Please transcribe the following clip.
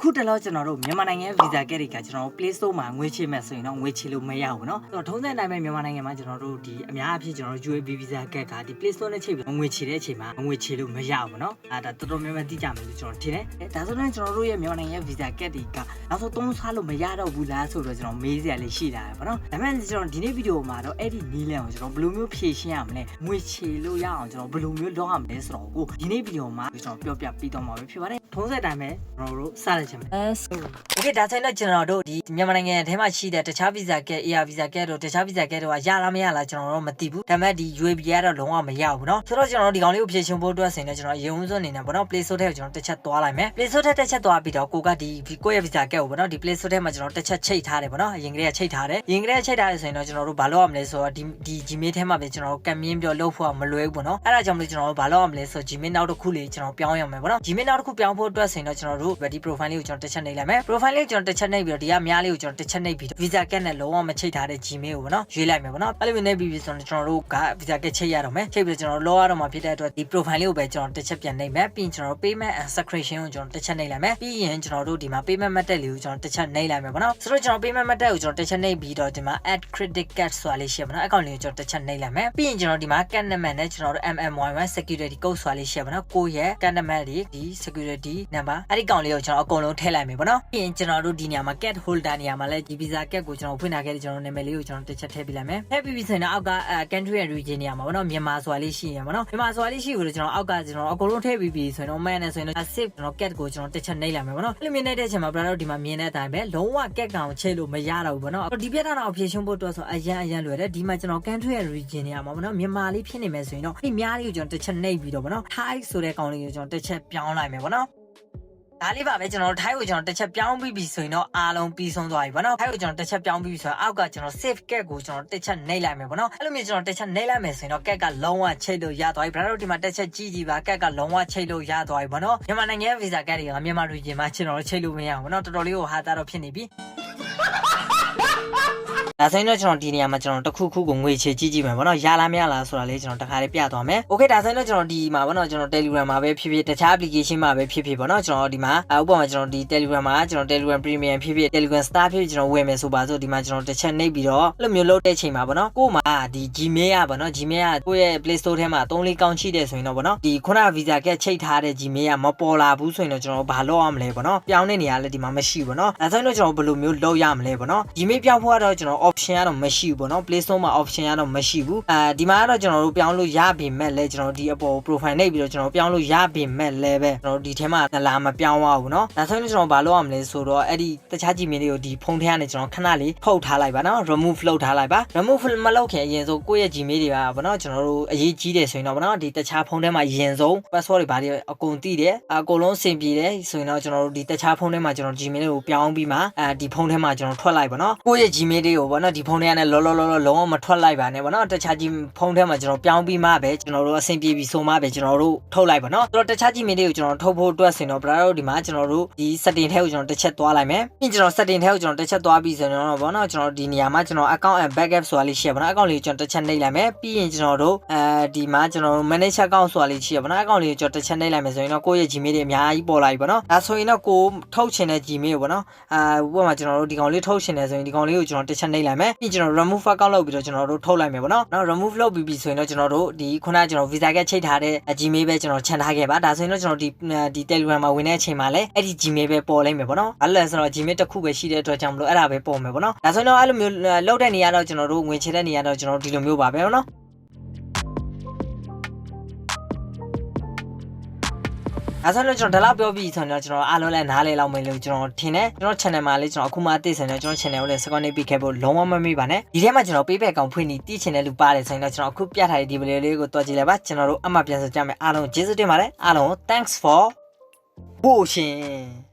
ခုတလောကျွန်တော်တို့မြန်မာနိုင်ငံဗီဇာကက်ကကျွန်တော် Play Store မှာငွေချေမဲ့ဆိုရင်တော့ငွေချေလို့မရဘူးเนาะထုံးစံတိုင်းပဲမြန်မာနိုင်ငံမှာကျွန်တော်တို့ဒီအများအပြည့်ကျွန်တော်တို့ UAB ဗီဇာကက်ကဒီ Play Store နဲ့ချိန်ပြီးငွေချေတဲ့အချိန်မှာငွေချေလို့မရဘူးเนาะဒါတော်တော်များများသိကြမယ်လို့ကျွန်တော်ထင်တယ်ဒါဆိုရင်ကျွန်တော်တို့ရဲ့မြန်မာနိုင်ငံဗီဇာကက်ကတွေကနောက်ဆုံးသုံးစားလို့မရတော့ဘူးလားဆိုတော့ကျွန်တော်မေးစရာလေးရှိလာတယ်ပေါ့เนาะဒါပေမဲ့ကျွန်တော်ဒီနေ့ဗီဒီယိုမှာတော့အဲ့ဒီနီးလန်ကိုကျွန်တော်ဘယ်လိုမျိုးဖြည့်ရှင်းရမလဲငွေချေလို့ရအောင်ကျွန်တော်ဘယ်လိုမျိုးလုပ်ရမလဲဆိုတော့ကိုဒီနေ့ဗီဒီယိုမှာကျွန်တော်ပြောပြပြီးတော့မှာပဲဖြစ်ပါတယ်ထုံးစံတိုင်းပဲကျွန်တော်တို့စရချင်မယ်โอเคဒါဆိုရင်တော့ကျွန်တော်တို့ဒီမြန်မာနိုင်ငံထဲမှာရှိတဲ့တခြားဗီဇာကက် AR ဗီဇာကက်တို့တခြားဗီဇာကက်တို့ကရလားမရလားကျွန်တော်တို့မသိဘူးဒါပေမဲ့ဒီ UAB ကတော့လုံးဝမရဘူးเนาะဆိုတော့ကျွန်တော်တို့ဒီကောင်လေးကိုဖြည့်ရှင်းဖို့အတွက်ဆိုရင်တော့ကျွန်တော်ရေဦးစွန်းနေနေပေါ့เนาะ Play Store ထဲကိုကျွန်တော်တစ်ချက်သွားလိုက်မယ် Play Store ထဲတစ်ချက်သွားပြီးတော့ကိုကဒီကိုယ့်ရဲ့ဗီဇာကက်ကိုပေါ့เนาะဒီ Play Store ထဲမှာကျွန်တော်တစ်ချက်ချိတ်ထားတယ်ပေါ့เนาะအရင်ကတည်းကချိတ်ထားတယ်ရင်ကတည်းကချိတ်ထားတယ်ဆိုရင်တော့ကျွန်တော်တို့ဘာလုပ်ရမလဲဆိုတော့ဒီ Gmail ထဲမှာပဲကျွန်တော်တို့ကမ်မင်းပြောလုပ်ဖို့မလွယ်ဘူးပေါ့เนาะအဲ့ဒါကြောင့်မလို့ကျွန်တော်တို့ဘာလုပ်ရမလဲဆိုတော့ Gmail နောက်တစ်ခုလေးကျွန်တော်ပြောင်းရမယ်ပေါ့เนาะ Gmail နောက်တစ်ခုပြောင်းဖို့အတွက်ဆိုရင်တော့ကျွန်တော်တို့ဒီ profile လေးကိုကျွန်တော်တစ်ချက်နှိပ်လိုက်မယ် profile လေးကိုကျွန်တော်တစ်ချက်နှိပ်ပြီးတော့ဒီကများလေးကိုကျွန်တော်တစ်ချက်နှိပ်ပြီး visa ကက်နဲ့လုံးဝမချိတ်ထားတဲ့ Gmail ကိုပေါ့နော်ရွေးလိုက်မယ်ပေါ့နော်အဲ့လိုမျိုးနှိပ်ပြီးဆိုတော့ကျွန်တော်တို့က visa ကက်ချိတ်ရတော့မယ်ချိတ်ပြီးကျွန်တော်လောရတော့မှာဖြစ်တဲ့အတွက်ဒီ profile လေးကိုပဲကျွန်တော်တစ်ချက်ပြန်နှိပ်မယ်ပြီးရင်ကျွန်တော် payment and subscription ကိုကျွန်တော်တစ်ချက်နှိပ်လိုက်မယ်ပြီးရင်ကျွန်တော်တို့ဒီမှာ payment method လေးကိုကျွန်တော်တစ်ချက်နှိပ်လိုက်မယ်ပေါ့နော်ဆိုတော့ကျွန်တော် payment method ကိုကျွန်တော်တစ်ချက်နှိပ်ပြီးတော့ဒီမှာ add credit card ဆိုတာလေးရှိရပါတော့အကောင့်လေးကိုကျွန်တော်တစ်ချက်နှိပ်လိုက်မယ်ပြီးရင်ကျွန်တော်ဒီမှာ card number နဲ့ကျွန်တော်တို့ MMY1 security code ဆိုတာလေးရှိရပါတော့ကိုယ့်ရဲ့ card number လေးဒီ security number အဲ့ဒီကောင်လေးကိုကျွန်တော်အကုန်လုံးထည့်လိုက်မယ်ပေါ့နော်ပြီးရင်ကျွန်တော်တို့ဒီနေရာမှာ card holder နေရာမှာလည်းဒီ visa card ကိုကျွန်တော်ဖွင့်ထားခဲ့တဲ့ကျွန်တော်နာမည်လေးကိုကျွန်တော်တစ်ချက်ထည့်ပေးလိုက်မယ်ထည့်ပြီးဆိုရင်တော့အောက်က country and region နေရာမှာပေါ့နော်မြန်မာဆိုတာလေးရှိရပါတော့မြန်မာဆိုတာလေးရှိလို့ကျွန်တော်အောက်ကကျွန်တော်အကုန်လုံးထည့်ပြီးဆိုရင်တော့ man နဲ့ဆိုရင်တော့ save ကျွန်တော် card ကိုကျွန်တော်တစ်ချက်နှိပ်လိုက်မယ်ပေါ့နော်အဲ့လိုမြင်တဲ့အချိန်မှာ brother တို့ဒီမှာမြင်တဲ့အတိုင်းပဲလုံးဝ card ကောင်ချိန်လို့မရတော့ဘူးပေါ့နော်ဒီပြဿနာကိုဖြေရှင်းဖို့အတွက်ဆိုအရန်လွယ်တယ်ဒီမှာကျွန်တော် country and region နေရာမှာပေါ့နော်မြန်မာလေးဖြစ်နေမယ်ဆိုရင်တော့ဒီများလေးကိုကျွန်တော်တစ်ချက်နှိပ်ပြီးတော့ပေါ့နော် Thai ဆိုတဲ့ကောင်လေးကိုကျွန်တော်တစ်ချက်ပြောင်းလိုက်မယ်ပေါ့နော်ဒါလေးပါပဲကျွန်တော်တို့ Thai ကိုကျွန်တော်တစ်ချက်ပြောင်းပြီးဆိုရင်တော့အားလုံးပြီးဆုံးသွားပြီပေါ့နော် Thai ကိုကျွန်တော်တစ်ချက်ပြောင်းပြီးဆိုတော့အောက်ကကျွန်တော် save card ကိုကျွန်တော်တစ်ချက်နှိပ်လိုက်မယ်ပေါ့နော်အဲ့လိုမျိုးကျွန်တော်တစ်ချက်နှိပ်လိုက်မယ်ဆိုရင်တော့ card ကလုံးဝချိတ်လို့ရသွားပြီ brother တို့ဒီမှာတစ်ချက်ကြည့်ပါ card ကလုံးဝချိတ်လို့ရသွားပြီပေါ့နော်မြန်မာနိုင်ငံ visa card တွေကမြန်မာ region မှာကျွန်တော်တို့ချိတ်လို့မရဘူးပေါ့နော်တော်တော်လေးကိုဟာတာတော့ဖြစ်နေပြီဒါဆိုရင်တော့ကျွန်တော်ဒီနေရာမှာကျွန်တော်တစ်ခုခုကိုငွေချေကြည့်မယ်ပေါ့နော်ရလားမရလားဆိုတာလေးကျွန်တော်တခါလေးပြသွားမယ်။ Okay ဒါဆိုရင်တော့ကျွန်တော်ဒီမှာပေါ့နော်ကျွန်တော် Telegram မှာပဲဖြစ်ဖြစ်တခြား application မှာပဲဖြစ်ဖြစ်ပေါ့နော်ကျွန်တော်ဒီမှာဥပမာကျွန်တော်ဒီ Telegram မှာကျွန်တော် Telegram Premium ဖြစ်ဖြစ် Telegram Star ဖြစ်ဖြစ်ကျွန်တော်ဝယ်မယ်ဆိုပါစို့ဒီမှာကျွန်တော်တစ်ချက်နှိပ်ပြီးတော့အဲ့လိုမျိုးလုပ်တဲ့အချိန်မှာပေါ့နော်ကို့မှာဒီ Gmail อ่ะပေါ့နော် Gmail อ่ะကိုယ့်ရဲ့ Play Store ထဲမှာ3-4ကောင်းရှိတယ်ဆိုရင်တော့ပေါ့နော်ဒီခုန Visa ကချိတ်ထားတဲ့ Gmail อ่ะမပေါ်လာဘူးဆိုရင်တော့ကျွန်တော်ဘာလုပ်ရမလဲပေါ့နော်ပြောင်းတဲ့နေရာလည်းဒီမှာမရှိဘူးပေါ့နော်ဒါဆိုရင်တော့ကျွန်တော်ဘယ်လိုမျိုးလုပ်ရမလဲပေါ့နော် Gmail ပြောင်းဖို့ကတော့ကျွန်တော် option ကတော့မရှိဘူးပေါ့နော် Play Store မှာ option ကတော့မရှိဘူးဒီမှာကတော့ကျွန်တော်တို့ပြောင်းလို့ရပြီမဲ့လဲကျွန်တော်ဒီအပေါ် profile နှိပ်ပြီးတော့ကျွန်တော်ပြောင်းလို့ရပြီမဲ့လဲပဲကျွန်တော်ဒီထဲမှာလာမပြောင်းရဘူးเนาะဒါဆိုရင်ကျွန်တော်ဘာလုပ်ရမလဲဆိုတော့အဲ့ဒီတခြား Gmail တွေကိုဒီဖုန်းထဲကနေကျွန်တော်ခဏလေးထုတ်ထားလိုက်ပါเนาะ remove လုပ်ထားလိုက်ပါ remove မလုပ်ခင်အရင်ဆုံးကိုယ့်ရဲ့ Gmail တွေကပေါ့เนาะကျွန်တော်တို့အရေးကြီးတယ်ဆိုရင်တော့ပေါ့เนาะဒီတခြားဖုန်းထဲမှာအရင်ဆုံး password တွေဘာတွေအကုန်သိတယ်အကုန်လုံးအဆင်ပြေတယ်ဆိုရင်တော့ကျွန်တော်တို့ဒီတခြားဖုန်းထဲမှာကျွန်တော် Gmail တွေကိုပြောင်းပြီးမှဒီဖုန်းထဲမှာကျွန်တော်ထွက်လိုက်ပါเนาะကိုယ့်ရဲ့ Gmail တွေကိုပေါ့เนาะဒီဖုန်းထဲကနေလောလုံးဝမထွက်လိုက်ပါနဲ့ပေါ့နော်တခြားကြီးဖုန်းထဲမှာကျွန်တော်ပြောင်းပြီးမှပဲကျွန်တော်တို့အဆင်ပြေပြီးဆိုမှပဲကျွန်တော်တို့ထုတ်လိုက်ပါနော်ဆိုတော့တခြားကြီးမင်းလေးကိုကျွန်တော်ထုတ်ဖို့အတွက်ဆိုရင်တော့ brother တို့ဒီမှာကျွန်တော်တို့ဒီ setting ထဲကိုကျွန်တော်တစ်ချက်သွားလိုက်မယ်ပြီးကျွန်တော် setting ထဲကိုကျွန်တော်တစ်ချက်သွားပြီးဆိုတော့ပေါ့နော်ကျွန်တော်ဒီနေရာမှာကျွန်တော် account and backup ဆိုတာလေးရှိရပါနော် account လေးကိုကျွန်တော်တစ်ချက်နှိပ်လိုက်မယ်ပြီးရင်ကျွန်တော်တို့ဒီမှာကျွန်တော်တို့ manage account ဆိုတာလေးရှိရပါနော် account လေးကိုကျွန်တော်တစ်ချက်နှိပ်လိုက်မယ်ဆိုရင်တော့ကိုယ့်ရဲ့ Gmail တွေအများကြီးပေါ်လာပြီပေါ့နော်ဒါဆိုရင်တော့ကိုထုတ်ချင်တဲ့ Gmail ကိုပေါ့နော်ဥပမာကျွန်တော်တို့ဒီကောင်လေးထုတ်ချင်တယ်ဆိုရင်ဒီကောင်လေးကိုကျွန်တော်တစ်ချက်နှိပ်လိုက်မယ်ပြီးကျွန်တော် remove account လုပ်ပြီးတော့ကျွန်တော်တို့ထုတ်လိုက်မယ်ပေါ့နော် remove လုပ်ပြီးပြီဆိုရင်တော့ကျွန်တော်တို့ဒီခုနကကျွန်တော် visa ကချိတ်ထားတဲ့ Gmail ပဲကျွန်တော်ချန်ထားခဲ့ပါဒါဆိုရင်တော့ကျွန်တော်ဒီ Telegram မှာဝင်တဲ့အချိန်မှာလည်းအဲ့ဒီ Gmail ပဲပေါ်လိုက်မယ်ပေါ့နော်အဲ့လိုဆိုတော့ Gmail တစ်ခုပဲရှိတဲ့အတွက်ကြောင့်မလို့အဲ့ဒါပဲပေါ်မယ်ပေါ့နော်ဒါဆိုရင်တော့အဲ့လိုမျိုးလောက်တဲ့နေရာတော့ကျွန်တော်တို့ဝင်ချတဲ့နေရာတော့ကျွန်တော်ဒီလိုမျိုးပါပဲပေါ့နော်အဲ့ဆိုတော့ကျွန်တော်ဒီလောက်ပြောပြီးဆိုတော့ကျွန်တော်အားလုံးလည်းနားလဲလောက်မယ်လို့ကျွန်တော်ထင်တယ်ကျွန်တော် channel မှာလေးကျွန်တော်အခုမှအသိဆိုရင်ကျွန်တော် channel ကိုလည်း second ပေးခဲ့ဖို့လုံးဝမမေ့ပါနဲ့ဒီထဲမှာကျွန်တော် payback ကောင်ဖွင့်ပြီးတည်ချင်တဲ့လူပါတယ်ဆိုရင်တော့ကျွန်တော်အခုပြထားတဲ့ဒီ video လေးကိုတွားကြည့်လိုက်ပါကျွန်တော်တို့အမှပြန်စကြမယ်အားလုံးကျေးဇူးတင်ပါတယ်အားလုံး thanks for watching